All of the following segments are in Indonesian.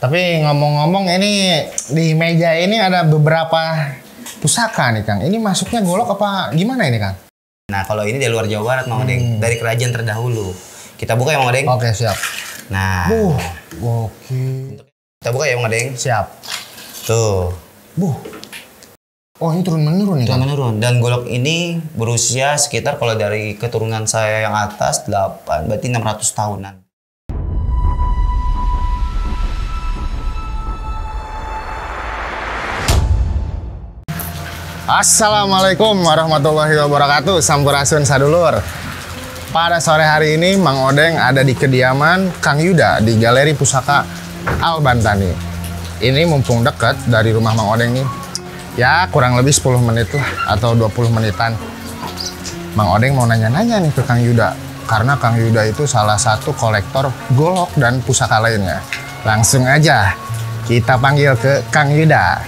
Tapi ngomong-ngomong ini di meja ini ada beberapa pusaka nih Kang. Ini masuknya golok apa gimana ini Kang? Nah kalau ini dari luar Jawa Barat Mang Odeng, dari kerajaan terdahulu. Kita buka ya Mang Odeng? Oke siap. Nah, oke. Kita buka ya Mang Odeng? Siap. Tuh. Oh ini turun-menurun nih Kang? Turun-menurun. Dan golok ini berusia sekitar kalau dari keturunan saya yang atas 8, berarti 600 tahunan. Assalamualaikum warahmatullahi wabarakatuh. Sampurasun sadulur. Pada sore hari ini Mang Odeng ada di kediaman Kang Yuda di Galeri Pusaka Al-Bantani. Ini mumpung dekat dari rumah Mang Odeng nih. Ya kurang lebih 10 menit lah atau 20 menitan. Mang Odeng mau nanya-nanya nih ke Kang Yuda. Karena Kang Yuda itu salah satu kolektor golok dan pusaka lainnya. Langsung aja kita panggil ke Kang Yuda.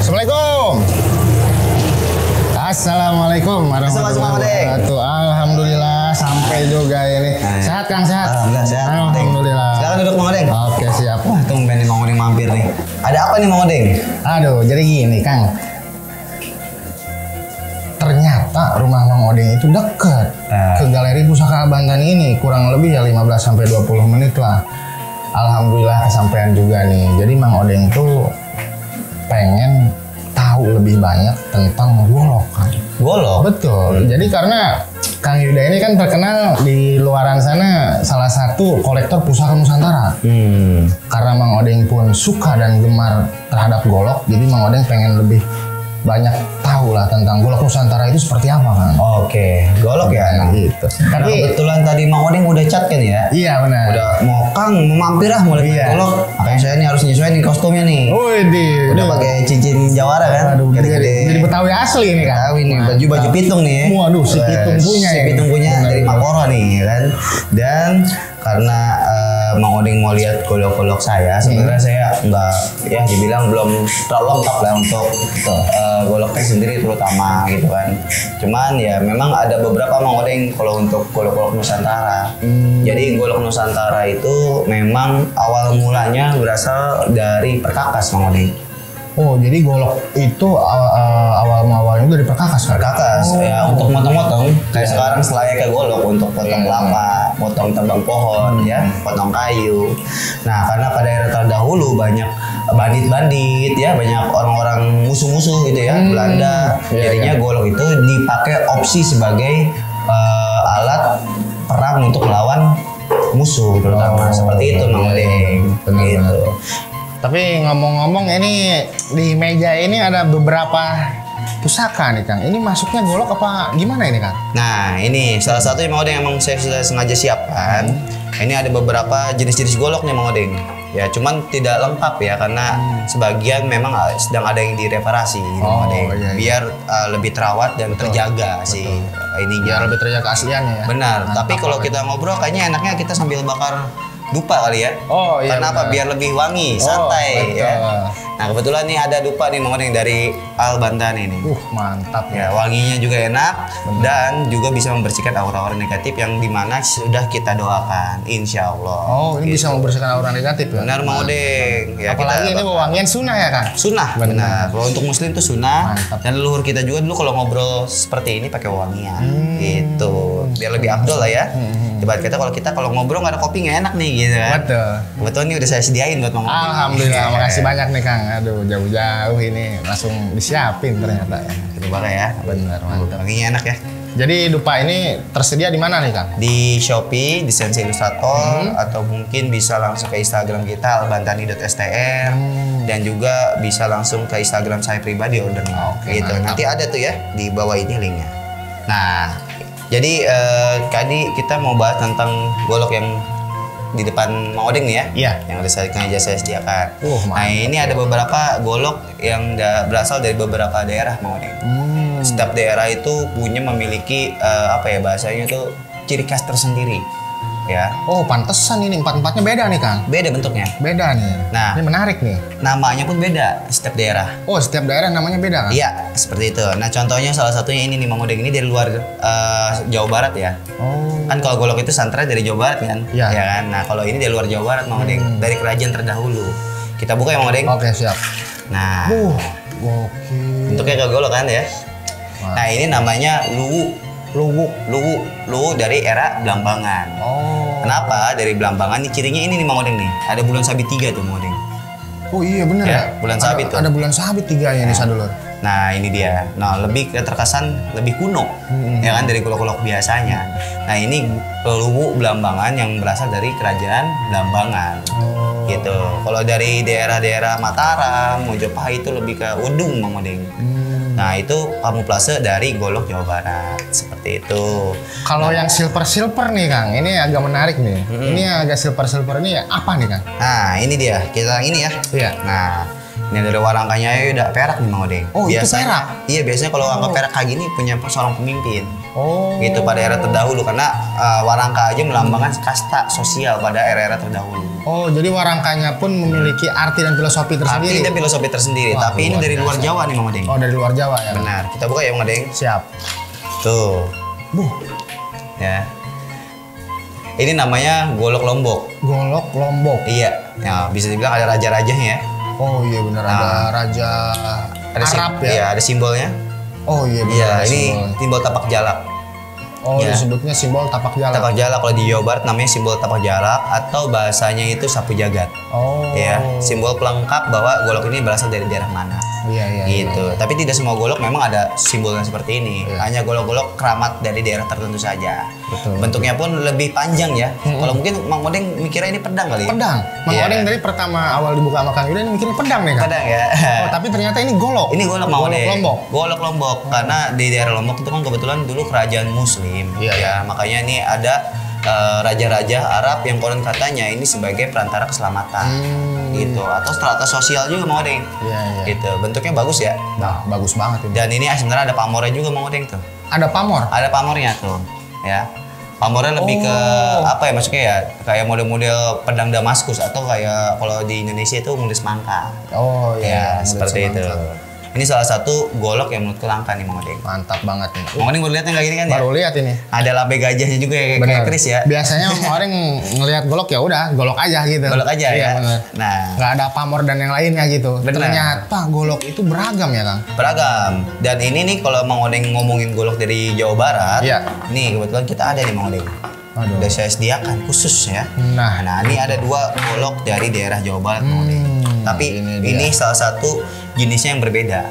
Assalamualaikum. Assalamualaikum warahmatullahi wabarakatuh. Alhamdulillah sampai juga ini. Sehat Kang, sehat? Alhamdulillah sehat. Alhamdulillah. Silakan duduk Mang Odeng. Oke siap. Wah tumben nih Mang Odeng mampir nih. Ada apa nih Mang Odeng? Aduh, jadi gini Kang. Ternyata rumah Mang Odeng itu dekat ke Galeri Pusaka Al-Bantani ini. Kurang lebih ya 15-20 menit lah. Alhamdulillah kesampaian juga nih. Jadi Mang Odeng tuh pengen tahu lebih banyak tentang golok kan. Golok? Betul. Jadi karena Kang Yuda ini kan terkenal di luaran sana salah satu kolektor pusaka Nusantara. Karena Mang Odeng pun suka dan gemar terhadap golok, jadi Mang Odeng pengen lebih banyak tahu lah tentang golok Nusantara itu seperti apa kan. Oke, golok ya. Nah, gitu. Tapi kebetulan tadi Mang Odeng udah chat kan ya? Iya benar. Udah mau Kang mau mampir lah mau lihat golok. Makanya saya nih harus nyesuaiin kostumnya nih. Udah pakai cincin jawara kan? Aduh, jadi Betawi asli ini kan. Betawi nih, baju pitung nih. Waduh, si pitung punya si pitung punya dari Makoro nih kan. Dan karena Mang Odeng mau lihat golok-golok saya, sebenarnya saya nggak ya dibilang belum terlalu lengkap lah untuk goloknya sendiri terutama gitu kan. Cuman ya memang ada beberapa Mang Odeng kalau untuk golok-golok Nusantara. Jadi golok Nusantara itu memang awal mulanya berasal dari perkakas Mang Odeng. Oh, jadi golok itu awal-awalnya dari perkakas kan? Perkakas, ya untuk motong-motong. Kayak sekarang selayaknya golok untuk potong kelapa, potong tebang pohon, ya, potong kayu. Nah, karena pada era terdahulu banyak bandit-bandit, ya, banyak orang-orang musuh-musuh gitu ya, Belanda. Jadinya golok itu dipakai opsi sebagai alat perang untuk melawan musuh, terutama seperti itu, Mang Odeng. Gitu. Tapi ngomong-ngomong ini di meja ini ada beberapa pusaka nih Kang. Ini masuknya golok apa gimana ini Kang? Nah ini salah satu yang Mang Odeng emang saya sudah sengaja siapkan. Ini ada beberapa jenis-jenis goloknya Mang Odeng. Ya cuman tidak lengkap ya karena sebagian memang sedang ada yang direparasi gitu, Mang Odeng. Biar lebih terawat dan terjaga sih ini. Biar lebih terjaga keasliannya ya. Benar. Tapi kalau kita ngobrol kayaknya enaknya kita sambil bakar dupa kali ya. Oh iya. Kenapa? Biar lebih wangi, santai ya. Nah kebetulan nih ada dupa nih Mang Odeng dari Al-Bantani nih. Mantap ya. Wanginya juga enak dan juga bisa membersihkan aura-aura negatif yang dimana sudah kita doakan, insya Allah. Oh ini bisa membersihkan aura negatif ya? Benar Mang Odeng. Ya, apalagi ini wangian sunnah ya Kang? Sunnah, benar. Kalau untuk muslim itu sunnah. Dan leluhur kita juga dulu kalau ngobrol seperti ini pakai wangian. Gitu. Biar lebih afdol lah ya. Debat kita kalau ngobrol nggak ada kopi nggak enak nih gitu kan. Betul. Kebetulan ini udah saya sediain buat Mang Odeng. Alhamdulillah, makasih banyak nih Kang. Aduh jauh-jauh ini langsung disiapin ternyata ya. Kita bakar ya. Bener, mantap. Wanginya enak ya. Jadi dupa ini tersedia di mana nih Kang? Di Shopee, di Sensei Illustrator, atau mungkin bisa langsung ke Instagram kita albantani.str dan juga bisa langsung ke Instagram saya pribadi ordernya. Gitu. Nanti ada tuh ya di bawah ini linknya. Nah, jadi tadi kita mau bahas tentang golok yang di depan Mang Odeng nih ya, yang udah saya sediakan. Nah ini ada beberapa golok yang berasal dari beberapa daerah Mang Odeng. Setiap daerah itu memiliki apa ya bahasanya tuh ciri khas tersendiri. ya. Oh, pantesan ini empat-empatnya beda nih, Kang. Beda bentuknya. Beda nih. Nah. Ini menarik nih. Namanya pun beda setiap daerah. Oh, setiap daerah namanya beda, Kang? Iya, seperti itu. Nah, contohnya salah satunya ini nih Mang Odeng, ini dari luar Jawa Barat ya. Oh. Kan kalau golok itu santra dari Jawa Barat kan? Iya. Ya kan? Nah, kalau ini dari luar Jawa Barat Mang Odeng, dari kerajaan terdahulu. Kita buka ya Mang Odeng. Oke, siap. Nah, Oke. bentuknya kayak golok kan ya. Nah, ini namanya luwu. Luwu dari era Blambangan. Oh. Kenapa dari Blambangan nih cirinya ini nih Mang Odeng nih. Ada bulan sabit 3 tuh Mang Odeng. Oh iya bener ya. Bulan sabit tuh. Ada bulan sabit 3-nya nih Sadulur. Nah ini dia. Nah lebih terkesan lebih kuno, ya kan dari golok-golok biasanya. Nah ini luwu Blambangan yang berasal dari kerajaan Blambangan. Gitu. Kalau dari daerah-daerah Mataram, Mojopahit itu lebih ke wedung Mang Odeng. Nah itu kamuflase dari golok Jawa Barat seperti itu. Kalau yang silver nih Kang, ini agak menarik nih. Ini agak silver ini apa nih Kang? Nah ini dia, kita ini ya. Iya. Nah ini dari warangkanya ya udah perak nih Mang Odeng. Oh itu perak? Iya biasanya kalau angka perak kayak gini punya seorang pemimpin. Oh. Gitu pada era terdahulu karena warangka aja melambangkan kasta sosial pada era-era terdahulu. Oh jadi warangkanya pun memiliki arti dan filosofi tersendiri. Arti dan filosofi tersendiri. Wah, tapi ini dari luar Jawa nih Mang Odeng. Oh dari luar Jawa ya. Benar. Kita buka ya Mang Odeng. Siap. Tuh. Ya. Ini namanya golok Lombok. Golok Lombok. Iya. Ya, bisa dibilang ada raja-rajanya ya. Oh iya benar ada raja ada Arab ya. Iya, ada simbolnya. Oh iya benar. Iya, ini simbol tapak jalak. Oh ya. Disebutnya simbol tapak jalak. Tapak jalak kalau di Jawa Barat namanya simbol tapak jalak atau bahasanya itu sapu jagat. Oh. Ya, simbol pelengkap bahwa golok ini berasal dari daerah mana. Iya. Gitu. Iya. Tapi tidak semua golok memang ada simbolnya seperti ini. Iya. Hanya golok-golok keramat dari daerah tertentu saja. Betul. Bentuknya pun lebih panjang ya. Kalau mungkin Mang Odeng mikirnya ini pedang kali. Pedang. Mang Odeng dari pertama awal dibuka sama Kang Yuda ini mikirnya pedang nih Kang. Pedang ya. Oh, tapi ternyata ini golok. Ini golok Mang Odeng. Lombok. Golok Lombok. Karena di daerah Lombok itu kan kebetulan dulu kerajaan Muslim. Iya. Ya, makanya ini ada raja-raja Arab yang konon katanya ini sebagai perantara keselamatan. Gitu. Atau strata sosial juga Mang Odeng. Iya. Gitu. Bentuknya bagus ya. Nah, bagus banget ini. Dan ini sebenarnya ada pamornya juga Mang Odeng tuh. Ada pamor. Ada pamornya tuh, ya. Pamornya lebih ke apa ya maksudnya ya? Kayak model-model pedang Damaskus atau kayak kalau di Indonesia itu model semangka. Oh iya. Ya, seperti itu. Ini salah satu golok yang menurutku langka nih Mang Odeng. Mantap banget nih. Mang Odeng baru lihat yang kayak gini kan ya? Baru lihat ini. Ada lambe gajahnya juga kayak Chris ya. Biasanya orang ngelihat golok ya udah golok aja gitu. Golok aja ya. Bener. Nah, nggak ada pamor dan yang lainnya gitu. Bener. Ternyata golok itu beragam ya Kang. Beragam. Dan ini nih kalau Mang Odeng ngomongin golok dari Jawa Barat, iya. Nih kebetulan kita ada nih Mang Odeng. Aduh. Udah saya sediakan khusus ya. Nah, ini ada 2 golok dari daerah Jawa Barat Mang Odeng. Tapi ini salah satu jenisnya yang berbeda.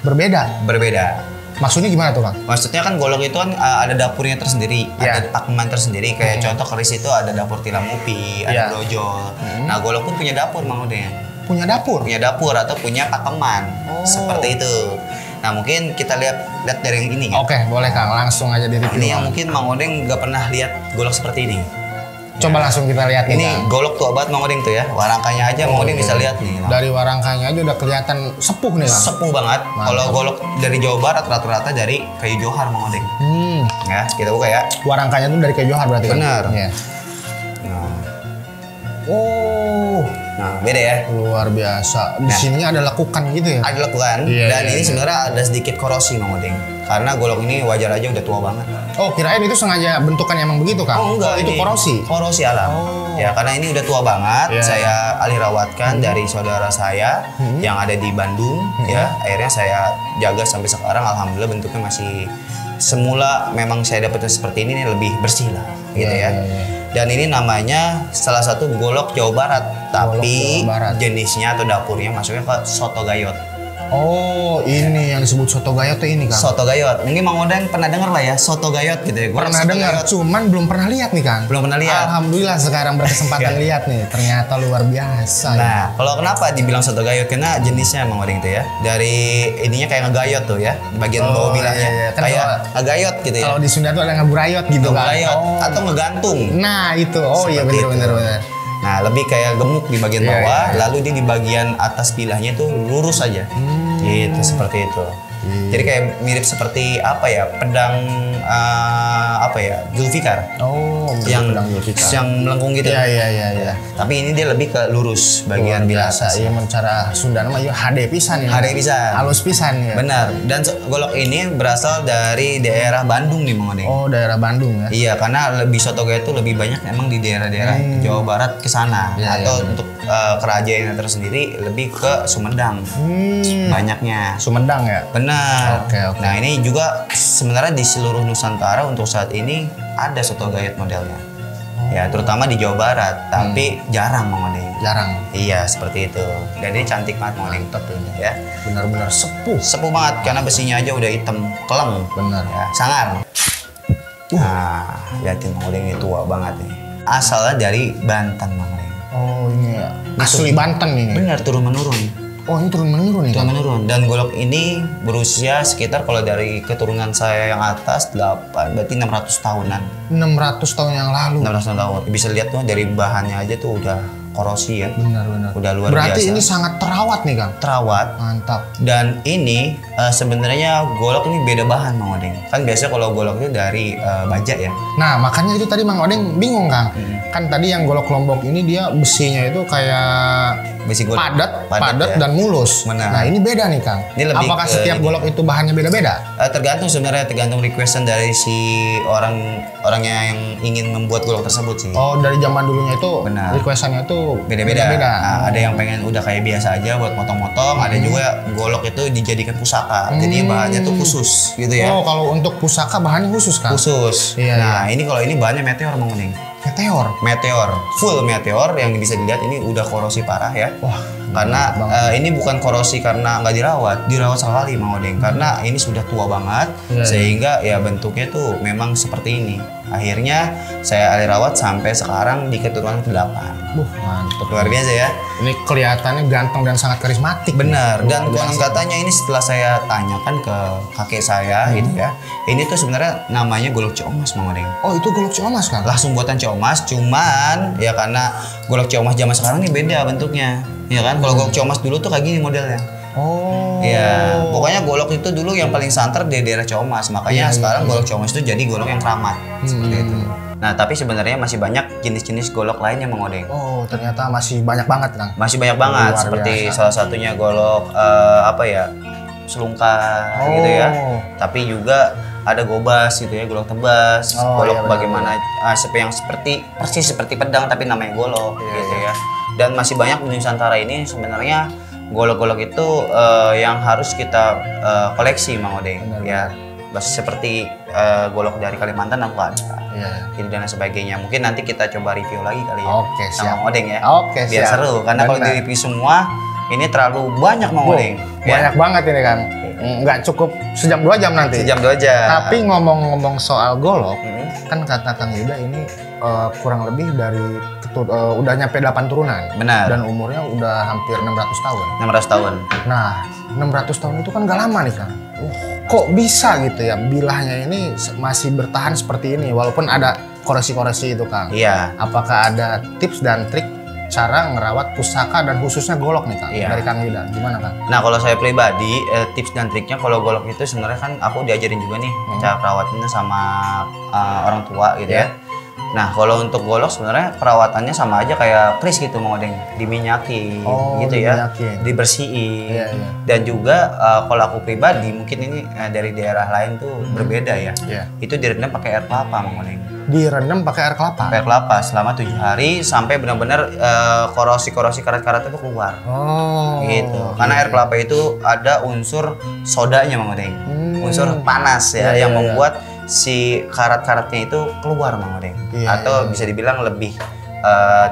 Berbeda. Maksudnya gimana tuh Kang? Maksudnya kan golok itu kan ada dapurnya tersendiri, Yeah. ada pakeman tersendiri. Kayak contoh keris itu ada dapur tilam upi, ada brojol. Nah golok pun punya dapur Mang Odeng. Punya dapur? Punya dapur atau punya pakeman. Seperti itu. Nah mungkin kita lihat dari yang ini. Oke, boleh Kang. Langsung aja di review. Ini yang mungkin Mang Odeng nggak pernah lihat golok seperti ini. Coba langsung kita lihat ini Kang. golok tua banget Mang Odeng tuh ya. Warangkanya aja Mang Odeng bisa lihat nih. Dari warangkanya aja udah kelihatan sepuh nih Kang. Sepuh banget. Kalau golok dari Jawa Barat rata-rata dari kayu johar Mang Odeng. Ya, kita buka ya. Warangkanya tuh dari kayu johar berarti. Bener. Ya. Nah, beda ya. Luar biasa. Di sininya ada lekukan gitu ya? Ada lekukan. Dan ini sebenarnya ada sedikit korosi Mang Odeng. Karena golok ini wajar aja udah tua banget. Oh, kirain itu sengaja bentukannya emang begitu Kang? Oh enggak, itu korosi? Korosi alam. Ya, karena ini udah tua banget. Saya alih rawatkan dari saudara saya yang ada di Bandung. Ya, akhirnya saya jaga sampai sekarang. Alhamdulillah bentuknya masih semula memang saya dapetnya seperti ini lebih bersih lah, gitu ya. Dan ini namanya salah satu golok Jawa Barat, tapi jenisnya atau dapurnya masuknya ke soto gayot. Oh, ini yang disebut soto gayot tuh ini Kang? Soto gayot. Mungkin Mang Odeng pernah dengar lah ya, soto gayot gitu ya. Pernah dengar, cuman belum pernah lihat nih Kang. Belum pernah lihat. Alhamdulillah sekarang berkesempatan lihat nih. Ternyata luar biasa. Nah, kalau kenapa dibilang soto gayot? Karena jenisnya Mang Odeng itu ya. Dari ininya kayak ngegayot tuh ya, di bagian bawah bilangnya. Kayak ngegayot gitu ya. Kalau di Sunda tuh ada ngeburayot gitu kan. Atau ngegantung. Nah, itu. Oh iya bener. Nah, lebih kayak gemuk di bagian bawah, lalu dia di bagian atas bilahnya itu lurus aja. Gitu, seperti itu. Jadi kayak mirip seperti apa ya, pedang apa ya, Zulfikar. Oh, yang pedang Zulfikar. yang melengkung gitu. Iya. Tapi ini dia lebih ke lurus bagian biasa. Iya, cara Sunda mah ya hade pisan ini. Hade pisan. Halus pisan ya. Benar. Dan golok ini berasal dari daerah Bandung nih Mang Odeng. Oh, daerah Bandung ya. Iya, karena lebih soto gaya itu lebih banyak emang di daerah-daerah Jawa Barat ke sana. Atau untuk kerajaan tersendiri lebih ke Sumedang. Banyaknya. Sumedang ya. Benar. Oke. Nah, ini juga sebenarnya di seluruh Nusantara untuk saat ini ada soto gayat modelnya. Ya, terutama di Jawa Barat, tapi jarang Mang Odeng. Jarang. Iya, seperti itu. Dan ini cantik banget Mang Odeng. Mantap ini. Ya. Benar-benar sepuh. Sepuh banget karena besinya aja udah hitam keleng. Benar. Ya, sangar. Nah, liatin Mang Odeng ini tua banget nih. Asalnya dari Banten Mang Odeng. Oh, ini ya. Asli Banten ini. Benar, turun menurun. Oh, ini turun menurun nih. Turun menurun. Dan golok ini berusia sekitar kalau dari keturunan saya yang atas 8, berarti 600 tahunan. 600 tahun yang lalu. 600 tahun. Bisa lihat tuh dari bahannya aja tuh udah korosi ya. Benar. Udah luar Berarti biasa. ini sangat terawat nih, Kang. Terawat. Mantap. Dan ini sebenarnya golok ini beda bahan Mang Odeng. Kan biasanya kalau golok itu dari baja ya. Nah, makanya itu tadi Mang Odeng bingung, Kang. Kan tadi yang golok Lombok ini dia besinya itu kayak Besi golok. padat ya. dan mulus. Benar. Nah, ini beda nih, Kang. Ini lebih Apakah ke setiap ini. golok itu bahannya beda-beda? Tergantung sebenarnya, tergantung requestan dari si orangnya yang ingin membuat golok tersebut sih. Oh, dari zaman dulunya itu Benar. requestannya itu Beda-beda. Nah, ada yang pengen udah kayak biasa aja buat motong-motong, ada juga golok itu dijadikan pusaka. Jadi bahannya tuh khusus gitu ya. Oh, kalau untuk pusaka bahannya khusus, Kang? Khusus. Iya, Nah, ini kalau ini bahannya meteor Mang Odeng. Meteor. Meteor, full meteor yang bisa dilihat ini udah korosi parah ya. Wah, Karena ini bukan korosi karena nggak dirawat sekali Mang Odeng. Karena ini sudah tua banget, sehingga ya bentuknya tuh memang seperti ini. Akhirnya saya alih rawat sampai sekarang di keturunan ke-8. Mantap. Luar biasa ya. Ini kelihatannya ganteng dan sangat karismatik. Benar. nih. Dan Luar konon biasa. katanya ini setelah saya tanyakan ke kakek saya gitu ya. Ini tuh sebenarnya namanya golok Ciomas Mang Odeng. Oh, itu golok Ciomas, Kang? Langsung buatan Ciomas, cuman ya karena golok Ciomas zaman sekarang ini beda bentuknya. Ya kan, kalau golok Ciomas dulu tuh kayak gini modelnya. Oh. Ya, pokoknya golok itu dulu yang paling santer di daerah Ciomas. Makanya sekarang golok Ciomas itu jadi golok yang keramat. Seperti itu. Nah, tapi sebenarnya masih banyak jenis-jenis golok lainnya Mang Odeng. Oh, ternyata masih banyak banget, Kang. Masih banyak banget, Luar seperti biasa. salah satunya golok apa ya, selungkar gitu ya. Tapi juga ada gobas gitu ya, golok tebas, golok bagaimana yang persis seperti pedang tapi namanya golok gitu ya. Dan masih banyak di Nusantara ini sebenarnya golok-golok itu yang harus kita koleksi Mang Odeng ya. Seperti golok dari Kalimantan aku ada. Itu dan sebagainya. Mungkin nanti kita coba review lagi kali ya. Oke, sama siap. Mang Odeng ya. Oke, Biar siap. seru karena kalau di review semua ini terlalu banyak Mang Odeng. Banyak banget ini, Kang. Nggak cukup sejam 2 jam nanti. Sejam 2 jam. Tapi ngomong-ngomong soal golok, kan kata Kang Yuda ini kurang lebih dari udah nyampe 8 turunan. Benar. Dan umurnya udah hampir 600 tahun. 600 tahun. Nah, 600 tahun itu kan gak lama nih, Kang. Kok bisa gitu ya bilahnya ini masih bertahan seperti ini walaupun ada korosi-korosi itu, Kang? Iya. Apakah ada tips dan trik cara ngerawat pusaka dan khususnya golok nih, Kang? Iya. Dari Kang Yuda, gimana, Kang? Nah, kalau saya pribadi tips dan triknya kalau golok itu sebenarnya kan aku diajarin juga nih cara perawatannya sama orang tua gitu ya. Nah, kalau untuk golok sebenarnya perawatannya sama aja kayak kris gitu Mang Odeng, diminyakin gitu ya, dibersihin. Dan juga kalau aku pribadi mungkin ini dari daerah lain tuh berbeda ya. Itu direndam pakai air kelapa Mang Odeng. Direndam pakai air kelapa. Air kelapa selama 7 hari sampai benar-benar korosi-korosi karat-karat itu keluar. Gitu. Karena air kelapa itu ada unsur sodanya Mang Odeng. Unsur panas ya yang membuat si karat-karatnya itu keluar Mang Odeng. Atau bisa dibilang lebih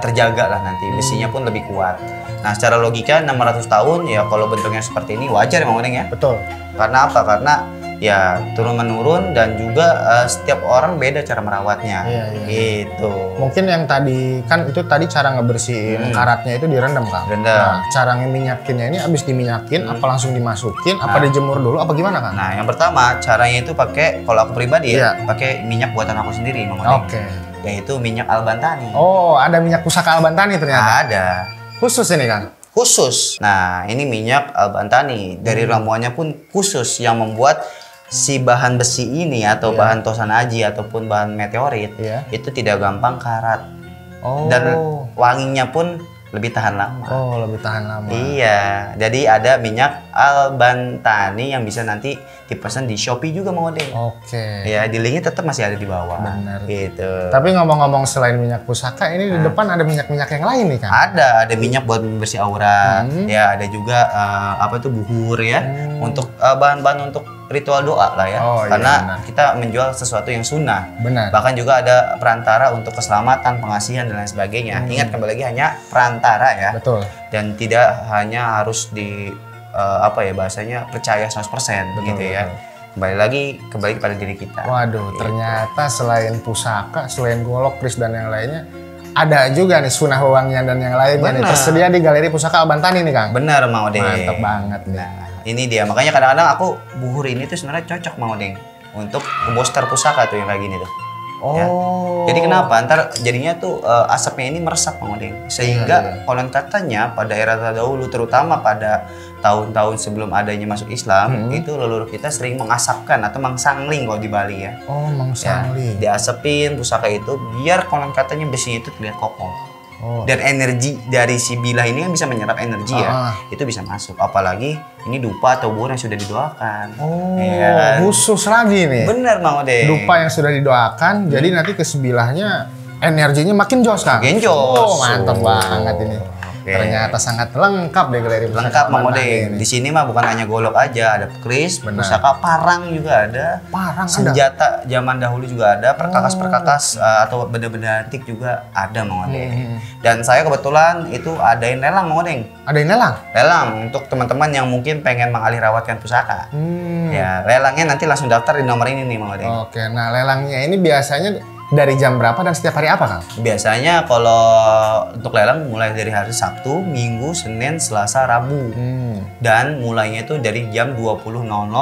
terjaga lah nanti, besinya pun lebih kuat. Nah, secara logika 600 tahun ya kalau bentuknya seperti ini wajar Mang Odeng ya. Betul. Karena apa? Karena ya turun menurun dan juga setiap orang beda cara merawatnya. Gitu. Mungkin yang tadi kan itu tadi cara ngebersihin karatnya itu direndam, Kang. Rendam. Nah, cara ngeminyakinnya ini abis diminyakin apa langsung dimasukin apa dijemur dulu apa gimana, Kang? Nah, yang pertama caranya itu pakai, kalau aku pribadi ya, pakai minyak buatan aku sendiri Mang Odeng. Yaitu minyak Al Bantani. Oh, ada minyak pusaka Al Bantani ternyata. Ada. Khusus ini, Kang. khusus. Nah, ini minyak Al-Bantani. Dari ramuannya pun khusus yang membuat si bahan besi ini atau bahan tosanaji ataupun bahan meteorit itu tidak gampang karat. Dan wanginya pun lebih tahan lama. Oh, lebih tahan lama. Iya, jadi ada minyak Al-Bantani yang bisa nanti dipesan di Shopee juga Mang Odeng. Oke. Ya, di linknya tetap masih ada di bawah. Benar. Gitu. Tapi ngomong-ngomong selain minyak pusaka, ini di depan ada minyak-minyak yang lain nih kan? Ada minyak buat bersih aura. Ya, ada juga apa tuh buhur ya. Untuk bahan-bahan untuk ritual doa lah ya. Karena kita menjual sesuatu yang sunnah. Benar. Bahkan juga ada perantara untuk keselamatan, pengasihan dan lain sebagainya. Ingat kembali lagi hanya perantara ya. Betul. Dan tidak hanya harus di apa ya bahasanya percaya 100% gitu ya. Kembali kepada diri kita. Waduh, ternyata selain pusaka, selain golok, kris dan yang lainnya, ada juga nih sunah wewangian dan yang lainnya nih tersedia di Galeri Pusaka Al-Bantani nih Kang. Benar Mang Odeng. Mantap banget nih. Nah, ini dia makanya kadang-kadang aku buhur ini tuh sebenarnya cocok Mang Odeng untuk booster pusaka tuh yang kayak gini tuh. Ya. Jadi kenapa? Ntar jadinya tuh asapnya ini meresap Mang Odeng. Sehingga konon katanya pada era terdahulu terutama pada tahun-tahun sebelum adanya masuk Islam itu leluhur kita sering mengasapkan atau mengsangling kalau di Bali ya. Oh, mengsangling. Ya, diasapin pusaka itu biar konon katanya besinya itu terlihat kokoh. Dan energi dari si bilah ini kan bisa menyerap energi ya, itu bisa masuk. Apalagi ini dupa atau buhur yang sudah didoakan. Khusus lagi nih. Bener Mang Odeng. Dupa yang sudah didoakan, jadi nanti ke sebelahnya energinya makin jos Kang. Makin jos. Oh, mantap banget ini. Ternyata sangat lengkap deh Galeri Pusaka. Lengkap Mang Odeng. Di sini mah bukan hanya golok aja, ada kris, pusaka, parang juga ada. Parang senjata zaman dahulu juga ada, perkakas-perkakas atau benda-benda antik juga ada Mang Odeng. Dan saya kebetulan itu adain lelang Mang Odeng. Adain lelang? Lelang untuk teman-teman yang mungkin pengen mengalih rawatkan pusaka. Ya, lelangnya nanti langsung daftar di nomor ini nih Mang Odeng. Oke, nah lelangnya ini biasanya dari jam berapa dan setiap hari apa Kang? Biasanya kalau untuk lelang mulai dari hari Sabtu, Minggu, Senin, Selasa, Rabu. Dan mulainya itu dari jam 20.00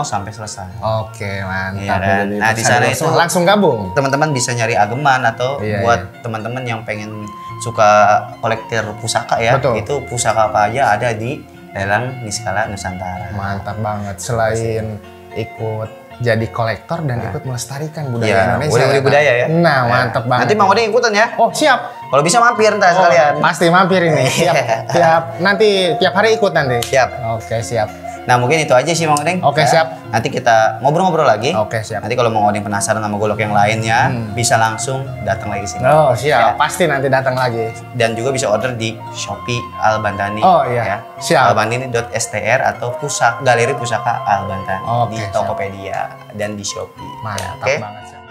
sampai selesai. Oke, mantap. Ya, kan? Nah, di sana itu langsung gabung. Teman-teman bisa nyari ageman atau buat teman-teman yang pengen suka kolektor pusaka ya. Itu pusaka apa aja ada di Lelang Niskala Nusantara. Mantap banget. Selain ikut jadi kolektor dan ikut melestarikan budaya Indonesia. Budaya ya. Nah, mantap banget. Nanti Mang Odeng ikutan ya. Oh, siap. Kalau bisa mampir ntar sekalian. Pasti mampir ini. Siap. Nanti tiap hari ikut nanti. Siap. Oke, siap. Nah, mungkin itu aja sih Mang Odeng. Oke, siap. Nanti kita ngobrol-ngobrol lagi. Oke, siap. Nanti kalau Mang Odeng penasaran sama golok yang lainnya, bisa langsung datang lagi sini. Oh, siap. Pasti nanti datang lagi. Dan juga bisa order di Shopee Al-Bantani. Oh, iya. Siap. Albantani.str atau Galeri Pusaka Al-Bantani di Tokopedia dan di Shopee. Mantap banget.